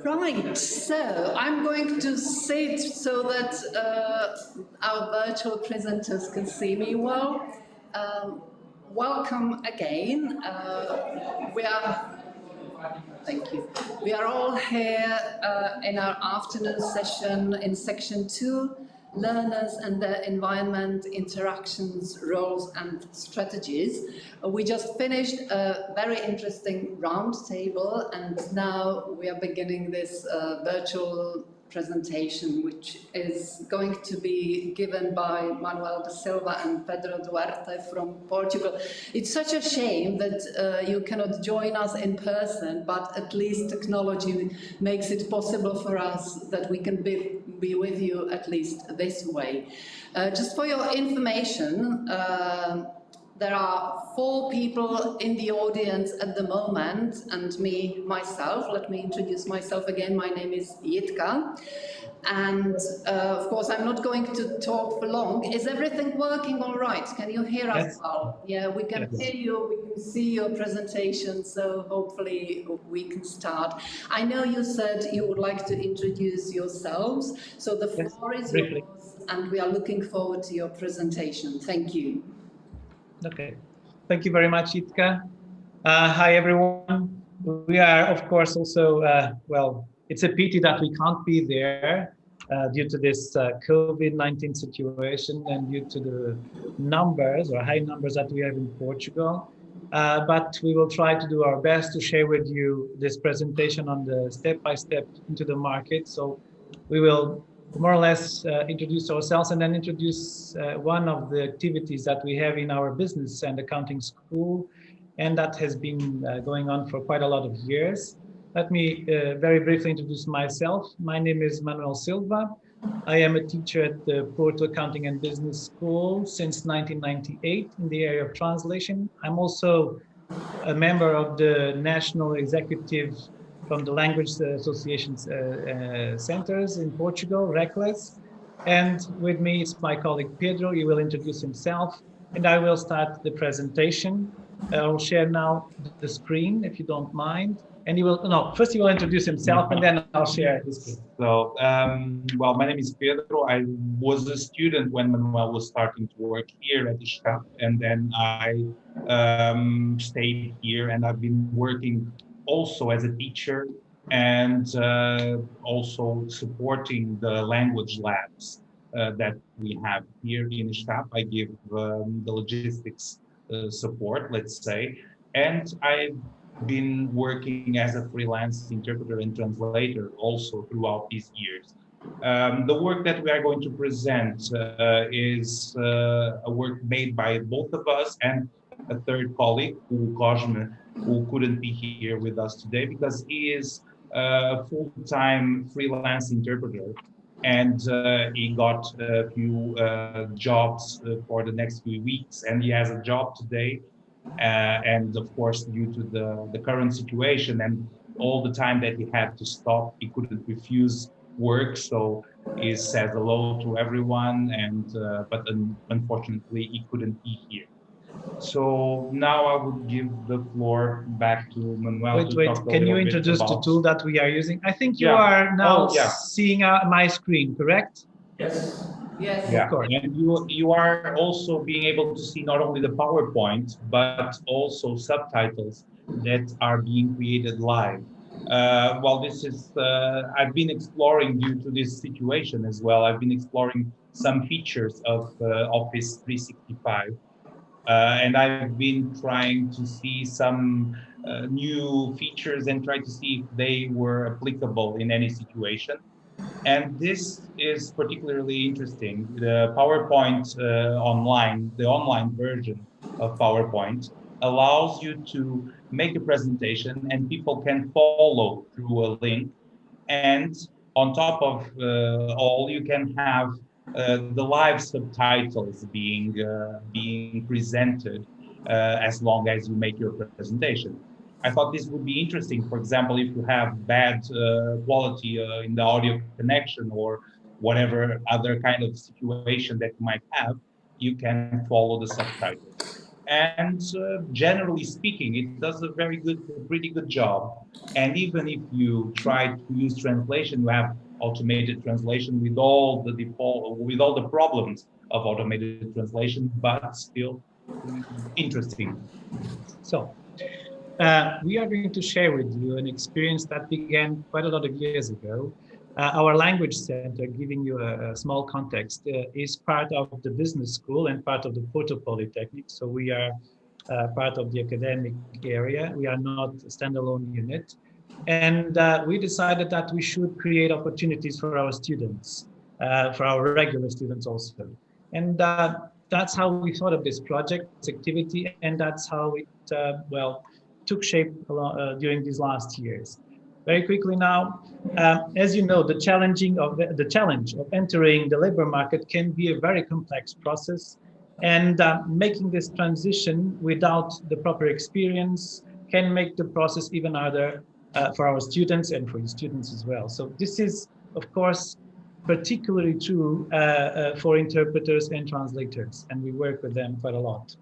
Right, so I'm going to sit so that our virtual presenters can see me well. Welcome again. Thank you. We are all here in our afternoon session in section 2, learners and their environment, interactions, roles and strategies. We just finished a very interesting round table, and now we are beginning this virtual presentation, which is going to be given by Manuel de Silva and Pedro Duarte from Portugal. It's such a shame that you cannot join us in person, but at least technology makes it possible for us that we can be with you at least this way. Just for your information, there are 4 people in the audience at the moment, and myself. Let me introduce myself again. My name is Jitka. And of course, I'm not going to talk for long. Is everything working all right? Can you hear us well? Yeah, we can hear you, we can see your presentation, so hopefully we can start. I know you said you would like to introduce yourselves, so the floor is yours, and we are looking forward to your presentation. Thank you. Okay, thank you very much, Jitka. Hi, everyone. We are, of course, also, well, it's a pity that we can't be there due to this COVID-19 situation and due to the numbers or high numbers that we have in Portugal. But we will try to do our best to share with you this presentation on the step-by-step into the market. So we will more or less introduce ourselves and then introduce one of the activities that we have in our business and accounting school, and that has been going on for quite a lot of years. Let me very briefly introduce myself. My name is Manuel Silva. I am a teacher at the Porto Accounting and Business School since 1998 in the area of translation. I'm also a member of the National Executive from the Language Association Centers in Portugal, CercleS. And with me is my colleague Pedro. He will introduce himself, and I will start the presentation. I'll share now the screen, if you don't mind. And first he will introduce himself, and then I'll share the screen. So, well, my name is Pedro. I was a student when Manuel was starting to work here at the Czech, and then I stayed here, and I've been working also as a teacher and also supporting the language labs that we have here in Czech. I give the logistics support, let's say, and I've been working as a freelance interpreter and translator also throughout these years. The work that we are going to present is a work made by both of us and a third colleague, Hugo, Cosme, who couldn't be here with us today because he is a full-time freelance interpreter, and he got a few jobs for the next few weeks, and he has a job today. And of course, due to the current situation and all the time that he had to stop, he couldn't refuse work. So he says hello to everyone, and but unfortunately, he couldn't be here. So now I would give the floor back to Manuel. Wait, can you introduce the tool that we are using? I think you are now seeing my screen, correct? Yes. Yes. Yeah. Of course. And you are also being able to see not only the PowerPoint, but also subtitles that are being created live. Well, this is, I've been exploring due to this situation as well. I've been exploring some features of Office 365. And I've been trying to see some new features and try to see if they were applicable in any situation. And this is particularly interesting. The PowerPoint online, the online version of PowerPoint allows you to make a presentation and people can follow through a link. And on top of all, you can have the live subtitles being presented as long as you make your presentation. I thought this would be interesting. For example, if you have bad quality in the audio connection or whatever other kind of situation that you might have, you can follow the subtitles. and generally speaking, it does a pretty good job. And even if you try to use translation, you have automated translation with all the with all the problems of automated translation, but still interesting. So, we are going to share with you an experience that began quite a lot of years ago. Our language center, giving you a small context, is part of the business school and part of the Porto Polytechnic. So we are part of the academic area. We are not a standalone unit. And we decided that we should create opportunities for our students, for our regular students also. And that's how we thought of this project, this activity, and that's how it, well, took shape during these last years. Very quickly now, as you know, the challenge of entering the labor market can be a very complex process, and making this transition without the proper experience can make the process even harder for our students and for the students as well. So this is, of course, particularly true for interpreters and translators, and we work with them quite a lot,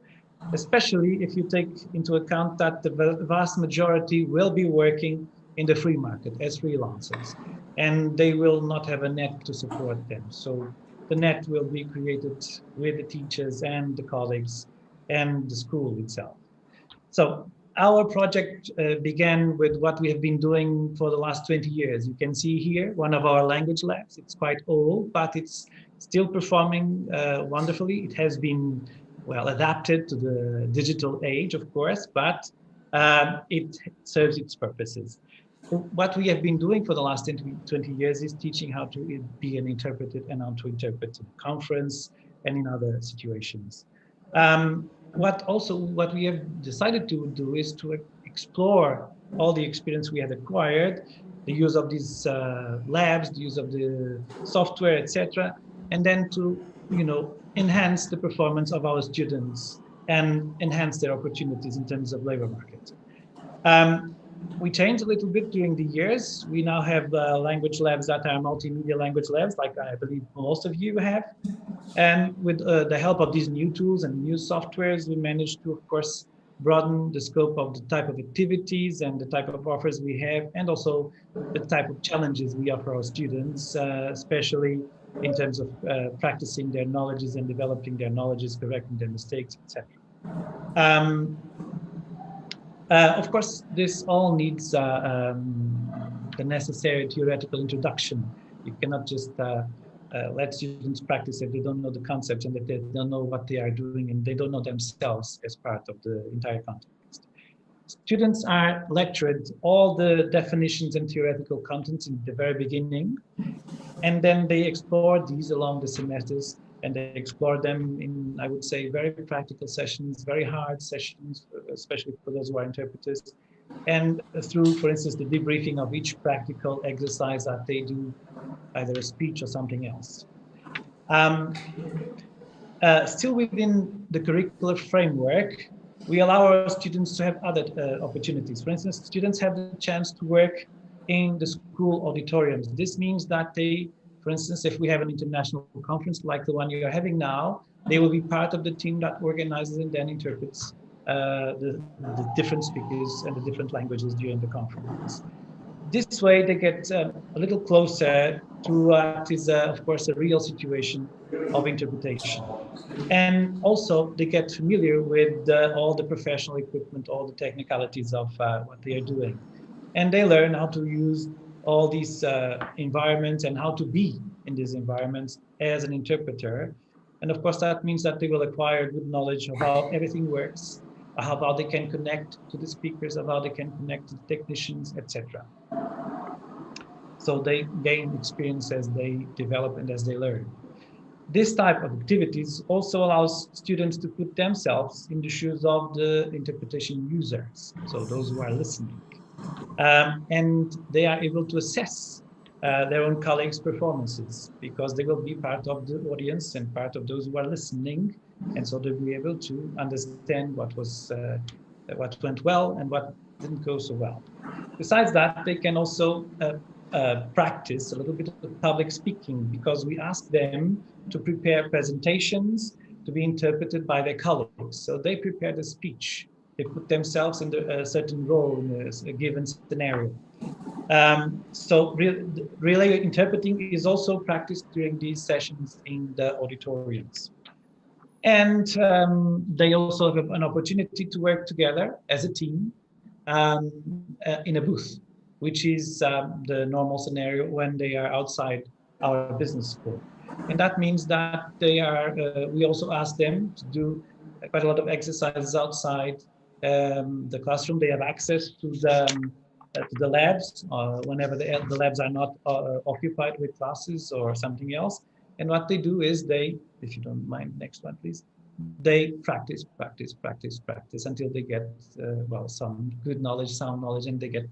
especially if you take into account that the vast majority will be working in the free market as freelancers, and they will not have a net to support them. So the net will be created with the teachers and the colleagues and the school itself. So our project began with what we have been doing for the last 20 years. You can see here one of our language labs. It's quite old, but it's still performing wonderfully. It has been well adapted to the digital age, of course, but it serves its purposes. What we have been doing for the last 20 years is teaching how to be an interpreter and how to interpret in a conference and in other situations. What we have decided to do is to explore all the experience we had acquired, the use of these labs, the use of the software, etc., and then to, enhance the performance of our students and enhance their opportunities in terms of labor market. We changed a little bit during the years. We now have language labs that are multimedia language labs, like I believe most of you have. And with the help of these new tools and new softwares, we managed to, of course, broaden the scope of the type of activities and the type of offers we have, and also the type of challenges we offer our students, especially in terms of practicing their knowledges and developing their knowledges, correcting their mistakes, etc. Of course, this all needs the necessary theoretical introduction. You cannot just let students practice if they don't know the concepts and if they don't know what they are doing and they don't know themselves as part of the entire context. Students are lectured all the definitions and theoretical contents in the very beginning, and then they explore these along the semesters, and they explore them in, I would say, very practical sessions, very hard sessions, especially for those who are interpreters, and through, for instance, the debriefing of each practical exercise that they do, either a speech or something else. Still within the curricular framework, we allow our students to have other opportunities. For instance, students have the chance to work in the school auditoriums. This means that they, for instance, if we have an international conference like the one you are having now, they will be part of the team that organizes and then interprets the different speakers and the different languages during the conference. This way, they get a little closer to what is, of course, a real situation of interpretation. And also, they get familiar with all the professional equipment, all the technicalities of what they are doing. And they learn how to use all these environments and how to be in these environments as an interpreter. And of course, that means that they will acquire good knowledge of how everything works, how they can connect to the speakers, of how they can connect to the technicians, etc. So they gain experience as they develop and as they learn. This type of activities also allows students to put themselves in the shoes of the interpretation users, so those who are listening. And they are able to assess their own colleagues' performances, because they will be part of the audience and part of those who are listening, and so they'll be able to understand what went well and what didn't go so well. Besides that, they can also practice a little bit of public speaking, because we ask them to prepare presentations to be interpreted by their colleagues. So they prepare the speech. They put themselves in a certain role in a given scenario. So relay interpreting is also practiced during these sessions in the auditoriums. And they also have an opportunity to work together as a team in a booth, which is the normal scenario when they are outside our business school. And that means that they are, we also ask them to do quite a lot of exercises outside the classroom. They have access to the labs whenever the labs are not occupied with classes or something else. And what they do is they, if you don't mind, next one, please. They practice until they get, well, some good knowledge, sound knowledge, and they get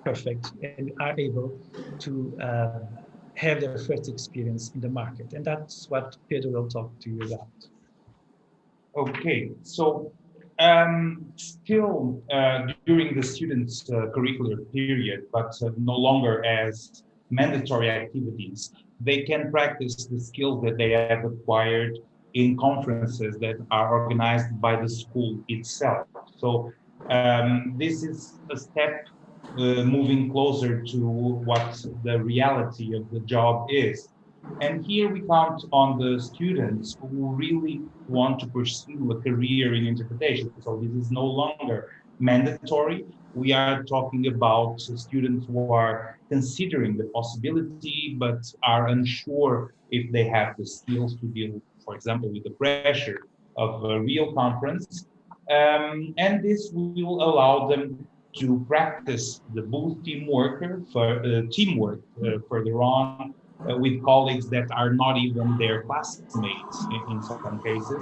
perfect and are able to have their first experience in the market. And that's what Pedro will talk to you about. Okay, so still during the students' curricular period, but no longer as mandatory activities, they can practice the skills that they have acquired in conferences that are organized by the school itself. So this is a step moving closer to what the reality of the job is. And here we count on the students who really want to pursue a career in interpretation. So this is no longer mandatory. We are talking about students who are considering the possibility, but are unsure if they have the skills to deal, for example, with the pressure of a real conference. And this will allow them to practice the booth teamwork further on with colleagues that are not even their classmates in some cases.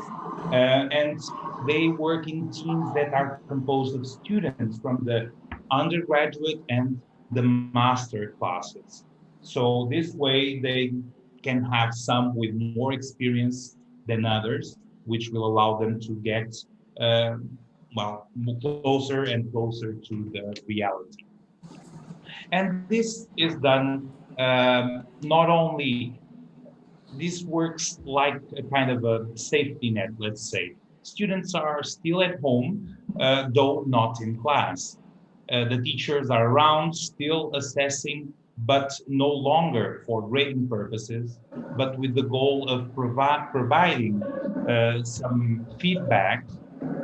And they work in teams that are composed of students from the undergraduate and the master classes. So this way they can have some with more experience than others, which will allow them to get well, closer and closer to the reality. And this is done not only, this works like a kind of a safety net, let's say. Students are still at home, though not in class. The teachers are around, still assessing, but no longer for grading purposes, but with the goal of providing some feedback.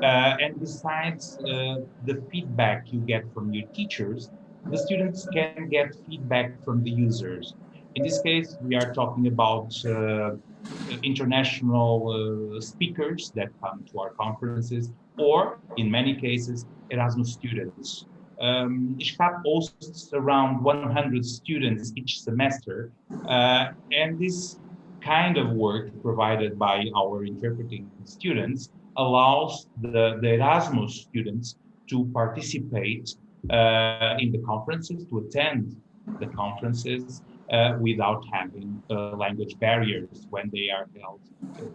And besides the feedback you get from your teachers, the students can get feedback from the users. In this case, we are talking about international speakers that come to our conferences, or in many cases, Erasmus students. ISCAP hosts around 100 students each semester, and this kind of work provided by our interpreting students allows the Erasmus students to participate in the conferences, to attend the conferences without having language barriers when they are held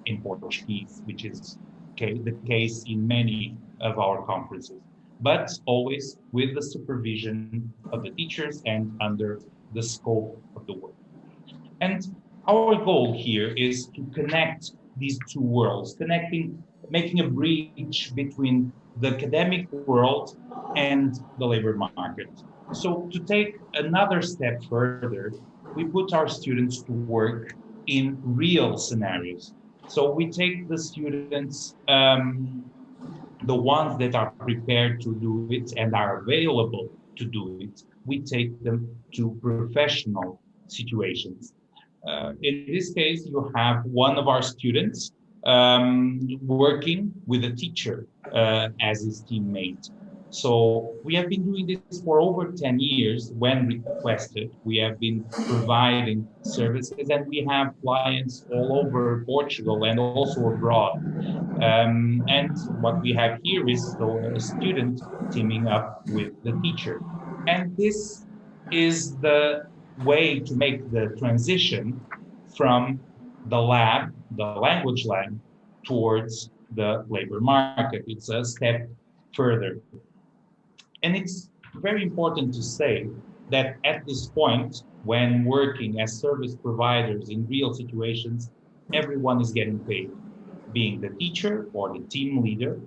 in Portuguese, which is the case in many of our conferences, but always with the supervision of the teachers and under the scope of the work. And our goal here is to connect these two worlds, making a bridge between the academic world and the labor market. So to take another step further, we put our students to work in real scenarios. So we take the students, the ones that are prepared to do it and are available to do it, we take them to professional situations. In this case, you have one of our students working with a teacher as his teammate. So we have been doing this for over 10 years when requested. We have been providing services, and we have clients all over Portugal and also abroad. And what we have here is a student teaming up with the teacher. And this is the way to make the transition from the lab, the language lab, towards the labor market. It's a step further. And it's very important to say that at this point, when working as service providers in real situations, everyone is getting paid. being the teacher or the team leader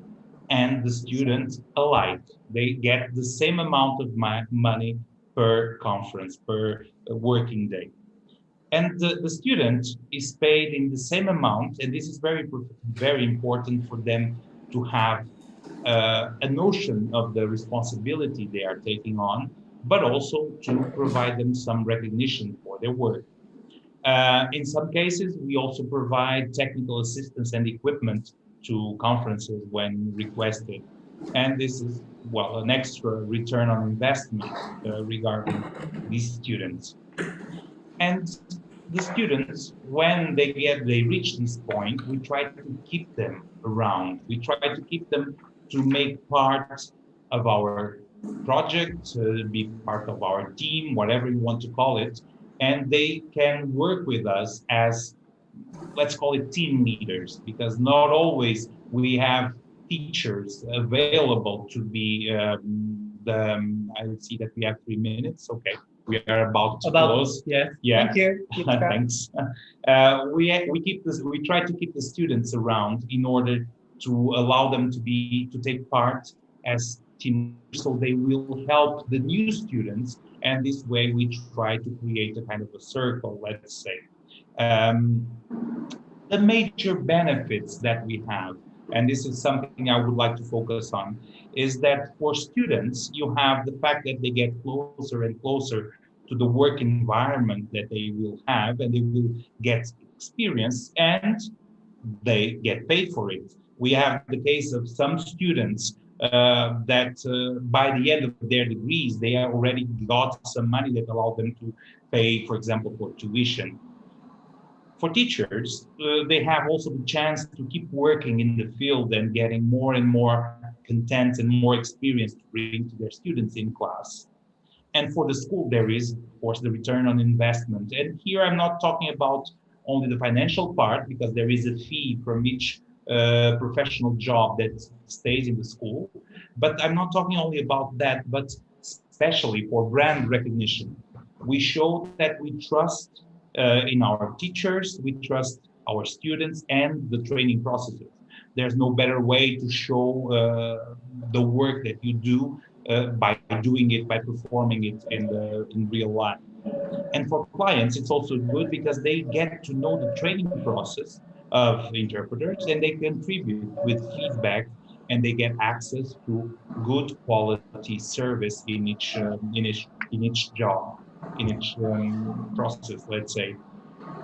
and the student alike. They get the same amount of money per conference, per working day. And the student is paid in the same amount, and this is very important for them to have a notion of the responsibility they are taking on, but also to provide them some recognition for their work. In some cases, we also provide technical assistance and equipment to conferences when requested. And this is, well, an extra return on investment regarding these students. And the students, when they reach this point, we try to keep them around. We try to keep them to make part of our project, be part of our team, whatever you want to call it, and they can work with us as, let's call it, team leaders, because not always we have teachers available to be I see that we have 3 minutes. Okay, we are about to close. Yeah. Yeah. Thank you. Thanks. We try to keep the students around in order to allow them to take part as team, so they will help the new students. And this way we try to create a kind of a circle, let's say. The major benefits that we have, and this is something I would like to focus on, is that for students, you have the fact that they get closer and closer to the work environment that they will have, and they will get experience, and they get paid for it. We have the case of some students that by the end of their degrees, they already got some money that allowed them to pay, for example, for tuition. For teachers, they have also the chance to keep working in the field and getting more and more content and more experience to bring to their students in class. And for the school, there is, of course, the return on investment. And here I'm not talking about only the financial part, because there is a fee from each professional job that stays in the school. But I'm not talking only about that, but especially for brand recognition. We show that we trust in our teachers, we trust our students and the training processes. There's no better way to show the work that you do by doing it, by performing it in real life. And for clients, it's also good because they get to know the training process of interpreters, and they contribute with feedback, and they get access to good quality service in each job, in each process, let's say.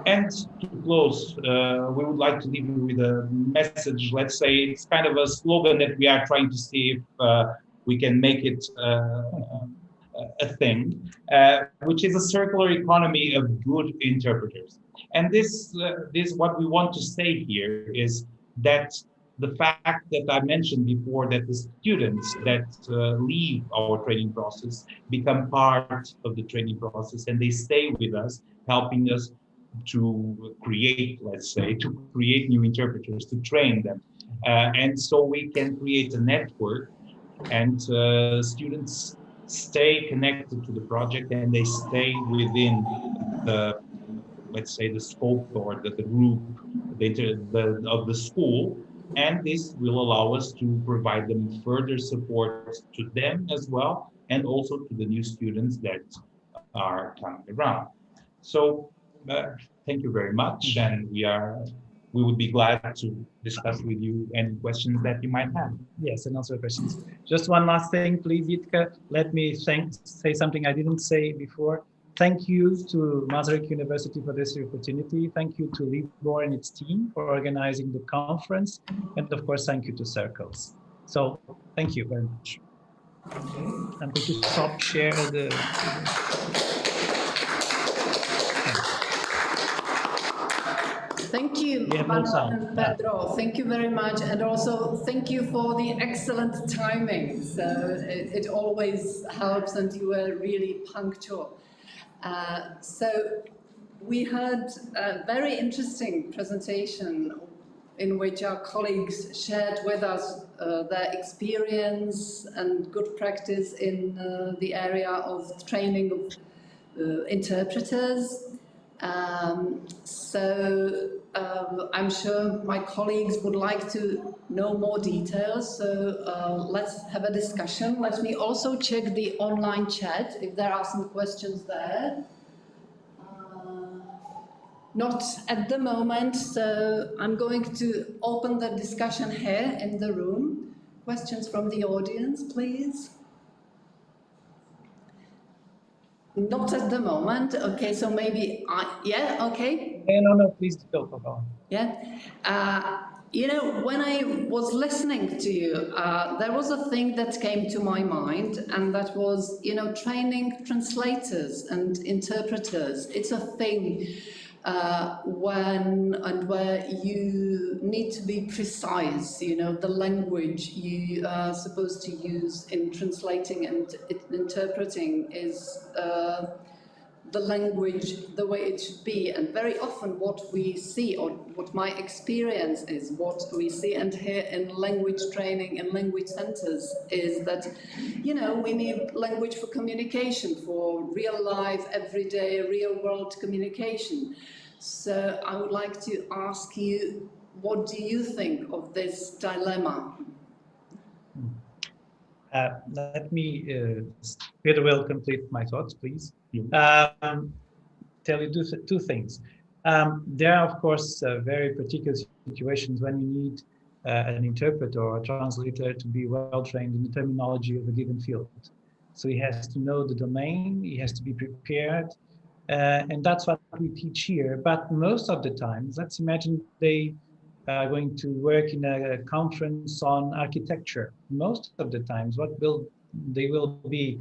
And to close, we would like to leave you with a message. Let's say it's kind of a slogan that we are trying to see if we can make it a thing, which is a circular economy of good interpreters. And this what we want to say here is that the fact that I mentioned before, that the students that leave our training process become part of the training process, and they stay with us, helping us to create, let's say, to create new interpreters, to train them. And so we can create a network, and students stay connected to the project, and they stay within the, let's say, the scope or the group of the school. And this will allow us to provide them further support to them as well, and also to the new students that are coming around. So thank you very much, and we would be glad to discuss with you any questions that you might have. Yes, and answer questions. Just one last thing, please, Jitka. Let me say something I didn't say before. Thank you to Masaryk University for this opportunity. Thank you to Libor and its team for organizing the conference. And of course, thank you to CercleS. So thank you very much. Okay. I'm going to stop share the... Thank you, Manuel and Pedro. Thank you very much. And also thank you for the excellent timing. So it always helps, and you were really punctual. So we had a very interesting presentation in which our colleagues shared with us their experience and good practice in the area of training of interpreters. I'm sure my colleagues would like to know more details, so let's have a discussion. Let me also check the online chat if there are some questions there. Not at the moment, so I'm going to open the discussion here in the room. Questions from the audience, please. Not at the moment. Okay, so maybe yeah, okay. No, please go on. Yeah. You know, when I was listening to you, there was a thing that came to my mind, and that was, you know, training translators and interpreters. It's a thing where you need to be precise, you know, the language you are supposed to use in translating and interpreting is the language the way it should be. And very often what we see, or what my experience is, what we see and hear in language training and language centers is that, you know, we need language for communication, for real life, everyday, real world communication. So I would like to ask you, what do you think of this dilemma? Let me, Pedro will complete my thoughts, please. Tell you two things. There are, of course, very particular situations when you need an interpreter or a translator to be well trained in the terminology of a given field. So he has to know the domain, he has to be prepared, and that's what we teach here. But most of the times, let's imagine they are going to work in a conference on architecture. Most of the times, they will be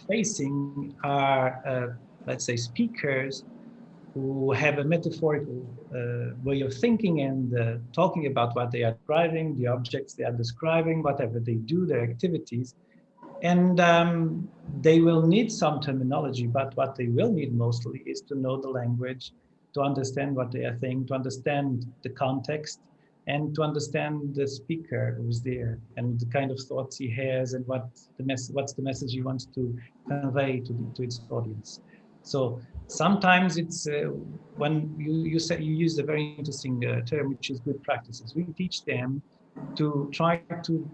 facing are, let's say, speakers who have a metaphorical way of thinking and talking about what they are driving, the objects they are describing, whatever they do, their activities. And they will need some terminology, but what they will need mostly is to know the language, to understand what they are saying, to understand the context, and to understand the speaker who's there and the kind of thoughts he has and what's the message he wants to convey to its audience. So sometimes it's when you use a very interesting term, which is good practices. We teach them to try to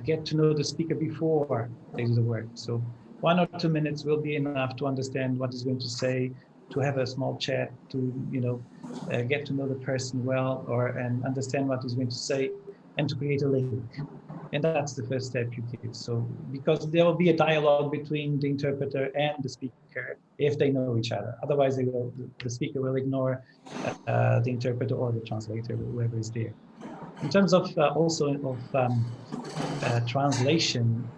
get to know the speaker before they do the work. So 1 or 2 minutes will be enough to understand what he's going to say, to have a small chat, to get to know the person well, and understand what he's going to say, and to create a link. And that's the first step you give. So because there will be a dialogue between the interpreter and the speaker if they know each other. Otherwise, the speaker will ignore the interpreter or the translator, whoever is there. In terms of translation,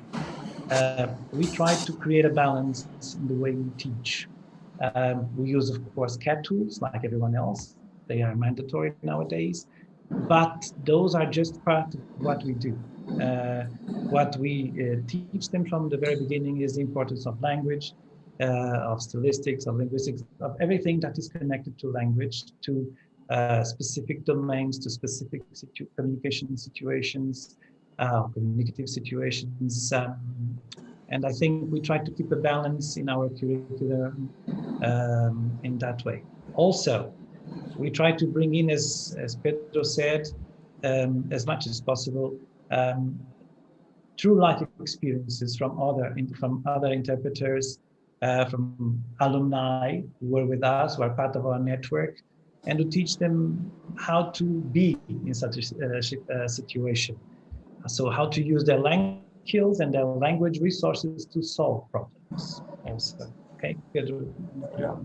we try to create a balance in the way we teach. We use, of course, CAT tools like everyone else. They are mandatory nowadays, but those are just part of what we do. What we teach them from the very beginning is the importance of language, of stylistics, of linguistics, of everything that is connected to language, to specific domains, to specific communication situations, communicative situations. And I think we try to keep a balance in our curriculum in that way. Also, we try to bring in, as Pedro said, as much as possible, true life experiences from other interpreters, from alumni who were with us, who are part of our network, and to teach them how to be in such a situation. So how to use their language skills and their language resources to solve problems also. Okay, Pedro. Yeah,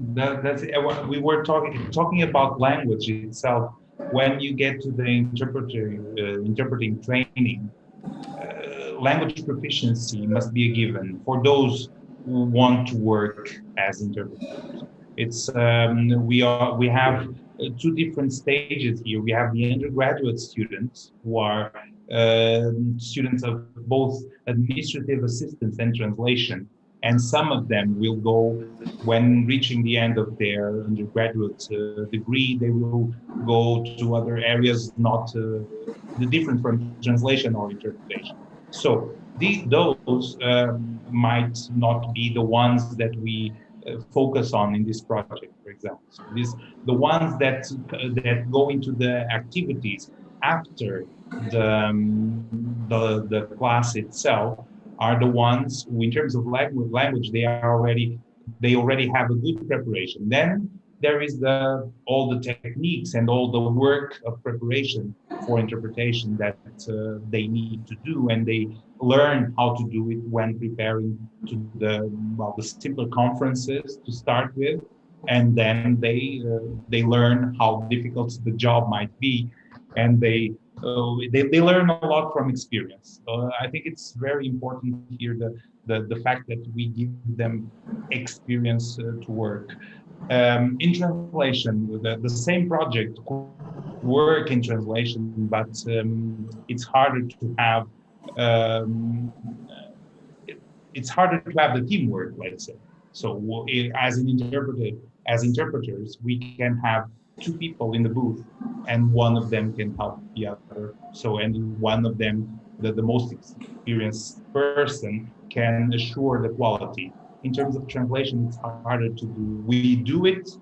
that's we were talking about language itself. When you get to the interpreting training, language proficiency must be a given for those who want to work as interpreters. It's we have two different stages here. We have the undergraduate students who are students of both administrative assistance and translation, and some of them will go, when reaching the end of their undergraduate degree, they will go to other areas not different from translation or interpretation. So those might not be the ones that we focus on in this project, for example. So the ones that go into the activities after the class itself are the ones who, in terms of language, they already have a good preparation. Then there is all the techniques and all the work of preparation for interpretation that they need to do, and they learn how to do it when preparing to the simpler conferences to start with, and then they learn how difficult the job might be, and they learn a lot from experience. I think it's very important here the fact that we give them experience to work. In translation, the same project work in translation, but it's harder to have it's harder to have the teamwork, let's say. So as interpreters, we can have two people in the booth, and one of them can help the other. So, and one of them, the most experienced person, can assure the quality. In terms of translation, it's harder to do. We do it,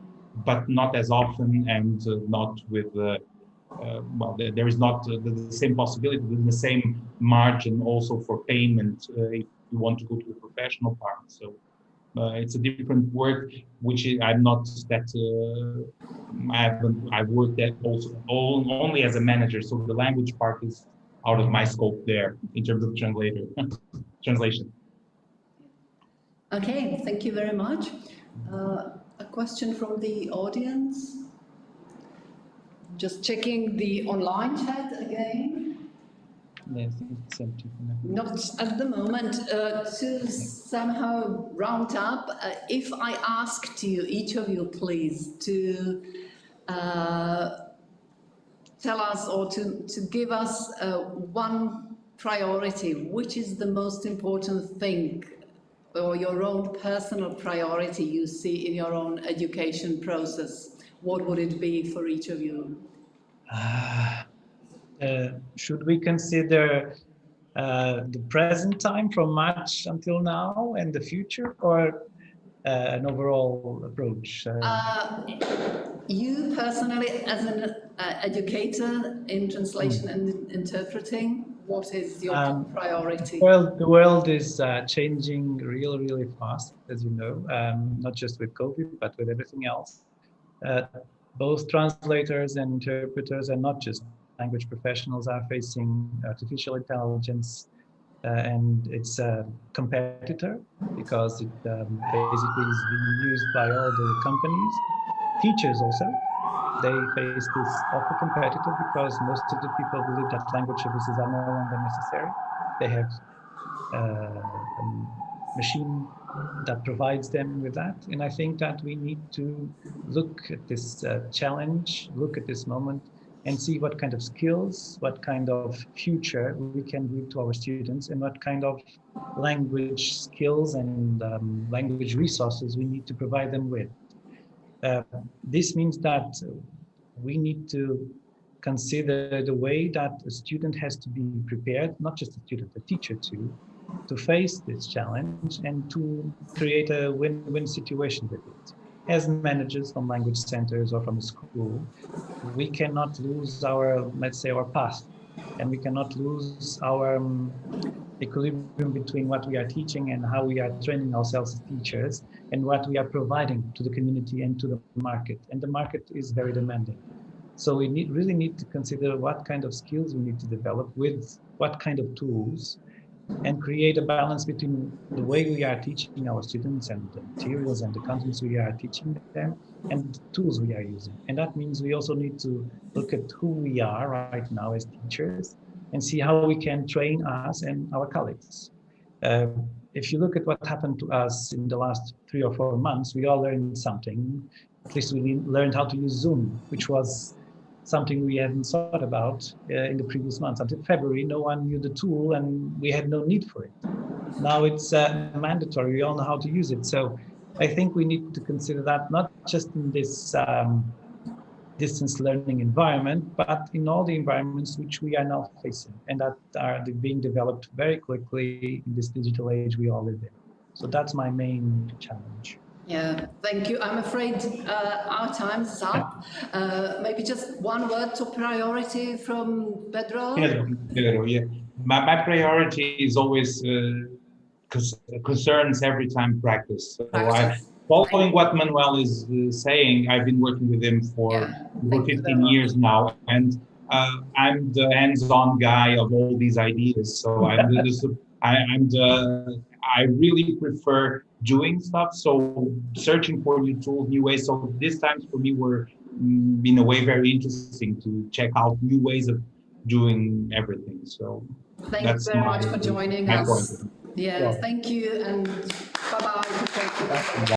but not as often, and not with there is not the same possibility, the same margin also for payment if you want to go to the professional part. So it's a different work, which I'm not that I've worked at also only as a manager. So the language part is out of my scope there in terms of translation. Okay, thank you very much. A question from the audience. Just checking the online chat again. Yeah, I think it's empty for now. Not at the moment. To somehow round up, if I asked you, each of you, please, to tell us or to give us one priority, which is the most important thing or your own personal priority you see in your own education process, what would it be for each of you? Should we consider the present time from March until now and the future, or an overall approach? You personally, as an educator in translation and interpreting, what is your top priority? Well, the world is changing really fast, as you know, not just with COVID, but with everything else. Both translators and interpreters, and not just language professionals, are facing artificial intelligence, and it's a competitor because it basically is being used by all the companies. Teachers also, they face this awful competitor because most of the people believe that language services are no longer necessary. They have a machine that provides them with that. And I think that we need to look at this challenge, look at this moment, and see what kind of skills, what kind of future we can give to our students, and what kind of language skills and language resources we need to provide them with. This means that we need to consider the way that a student has to be prepared, not just a student, a teacher too, to face this challenge and to create a win-win situation with it. As managers from language centers or from a school, we cannot lose our, let's say, our past, and we cannot lose our equilibrium between what we are teaching and how we are training ourselves as teachers and what we are providing to the community and to the market. And the market is very demanding. So we really need to consider what kind of skills we need to develop with what kind of tools, and create a balance between the way we are teaching our students and the materials and the contents we are teaching them and the tools we are using. And that means we also need to look at who we are right now as teachers and see how we can train us and our colleagues. If you look at what happened to us in the last 3 or 4 months, we all learned something. At least we learned how to use Zoom, which was something we hadn't thought about in the previous months. Until February, no one knew the tool and we had no need for it. Now it's mandatory, we all know how to use it. So I think we need to consider that not just in this distance learning environment, but in all the environments which we are now facing and that are being developed very quickly in this digital age we all live in. So that's my main challenge. Yeah, thank you. I'm afraid our time is up. Maybe just one word to priority from Pedro. Pedro, yeah. My priority is always concerns every time practice. So Practice. following what Manuel is saying, I've been working with him for over Thank you very 15 much. years now, and I'm the hands-on guy of all these ideas. So I really prefer doing stuff. So searching for new tools, new ways. So these times for me were in a way very interesting to check out new ways of doing everything. So Thank you that's very much for joining my point. us. Yeah, thank you, and bye-bye.